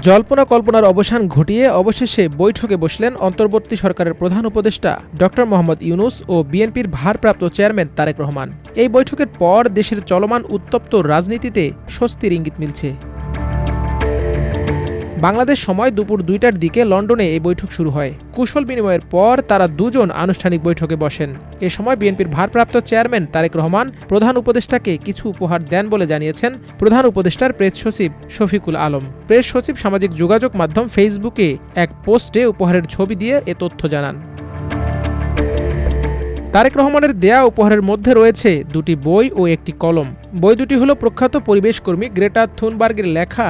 জল্পনা কল্পনার অবসান ঘটিয়ে অবশেষে বৈঠকে বসলেন অন্তর্বর্তী সরকারের প্রধান উপদেষ্টা ড. মোহাম্মদ ইউনূস ও বিএনপির ভারপ্রাপ্ত চেয়ারম্যান তারেক রহমান। এই বৈঠকের পর দেশের চলমান উত্তপ্ত রাজনীতিতে স্বস্তির ইঙ্গিত মিলছে। বাংলাদেশ সময় দুপুর ২টার দিকে লন্ডনে এই বৈঠক শুরু হয়। কুশল বিনিময়ের পর তারা দুজন আনুষ্ঠানিক বৈঠকে বসেন। এ সময় বিএনপির ভারপ্রাপ্ত চেয়ারম্যান তারেক রহমান প্রধান উপদেষ্টাকে কিছু উপহার দেন বলে জানিয়েছেন প্রধান উপদেষ্টার প্রেস সচিব শফিকুল আলম। প্রেস সচিব সামাজিক যোগাযোগ মাধ্যম ফেসবুকে এক পোস্টে উপহারের ছবি দিয়ে এ তথ্য জানান। তারেক রহমানের দেয়া উপহারের মধ্যে রয়েছে দুটি বই ও একটি কলম। বই দুটি হল প্রখ্যাত পরিবেশকর্মী গ্রেটা থুনবার্গের লেখা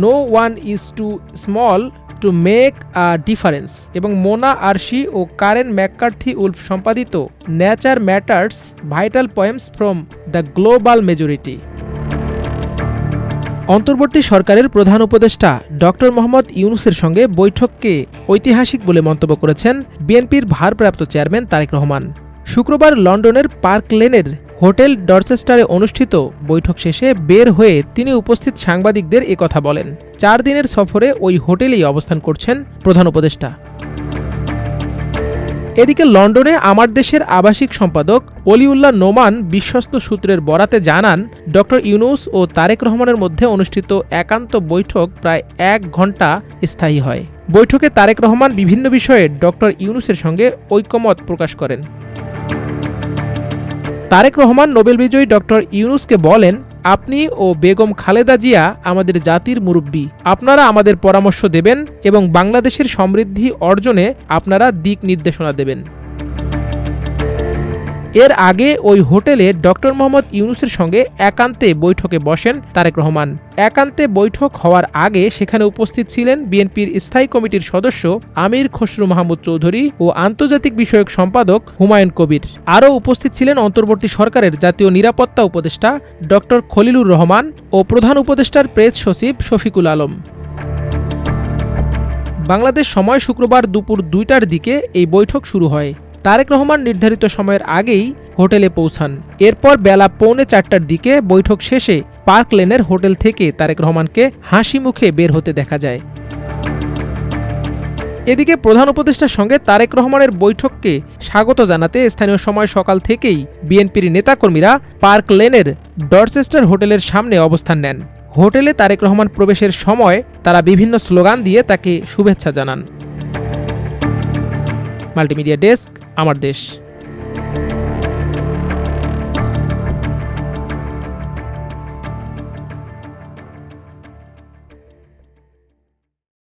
no one is too small to make a difference এবং মোনা আরশি ও কারেন ম্যাককার্থি উলফ সম্পাদিত nature matters vital poems from the global majority. অন্তর্বর্তী সরকারের প্রধান উপদেষ্টা ড. মোহাম্মদ ইউনূসের সঙ্গে বৈঠককে ঐতিহাসিক বলে মন্তব্য করেছেন বিএনপির ভারপ্রাপ্ত চেয়ারম্যান তারেক রহমান। শুক্রবার লন্ডনের পার্ক লেনের হোটেল ডরচেস্টারে অনুষ্ঠিত বৈঠক শেষে বের হয়ে তিনি উপস্থিত সাংবাদিকদের একথা বলেন। 4 দিনের সফরে ওই হোটেলেই অবস্থান করছেন প্রধান উপদেষ্টা। এদিকে লন্ডনে আমার দেশের আবাসিক সম্পাদক অলিউল্লাহ নোমান বিশ্বস্ত সূত্রের বরাতে জানান, ড. ইউনূস ও তারেক রহমানের মধ্যে অনুষ্ঠিত একান্ত বৈঠক প্রায় 1 ঘণ্টা স্থায়ী হয়। বৈঠকে তারেক রহমান বিভিন্ন বিষয়ে ড. ইউনূসের সঙ্গে ঐকমত্য প্রকাশ করেন। তারেক রহমান নোবেল বিজয়ী ড. ইউনূসকে বলেন, আপনি ও বেগম খালেদা জিয়া আমাদের জাতির মুরব্বী। আপনারা আমাদের পরামর্শ দেবেন এবং বাংলাদেশের সমৃদ্ধি অর্জনে আপনারা দিক নির্দেশনা দেবেন। এর আগে ওই হোটেলে ড. মোহাম্মদ ইউনূসের সঙ্গে একান্তে বৈঠকে বসেন তারেক রহমান। একান্তে বৈঠক হওয়ার আগে সেখানে উপস্থিত ছিলেন বিএনপির স্থায়ী কমিটির সদস্য আমির খসরু মাহমুদ চৌধুরী ও আন্তর্জাতিক বিষয়ক সম্পাদক হুমায়ুন কবির। আরও উপস্থিত ছিলেন অন্তর্বর্তী সরকারের জাতীয় নিরাপত্তা উপদেষ্টা ড. খলিলুর রহমান ও প্রধান উপদেষ্টার প্রেস সচিব শফিকুল আলম। বাংলাদেশ সময় শুক্রবার দুপুর ২টার দিকে এই বৈঠক শুরু হয়। তারেক রহমান নির্ধারিত সময়ের আগেই হোটেলে পৌঁছান। এরপর বেলা 3:45টার দিকে বৈঠক শেষে পার্ক লেনের হোটেল থেকে তারেক রহমানকে হাসি মুখে বের হতে দেখা যায়। এদিকে প্রধান উপদেষ্টার সঙ্গে তারেক রহমানের বৈঠককে স্বাগত জানাতে স্থানীয় সময় সকাল থেকেই বিএনপির নেতাকর্মীরা পার্ক লেনের ডরচেস্টার হোটেলের সামনে অবস্থান নেন। হোটেলে তারেক রহমান প্রবেশের সময় তারা বিভিন্ন স্লোগান দিয়ে তাকে শুভেচ্ছা জানান। মাল্টিমিডিয়া ডেস্ক, আমার দেশ।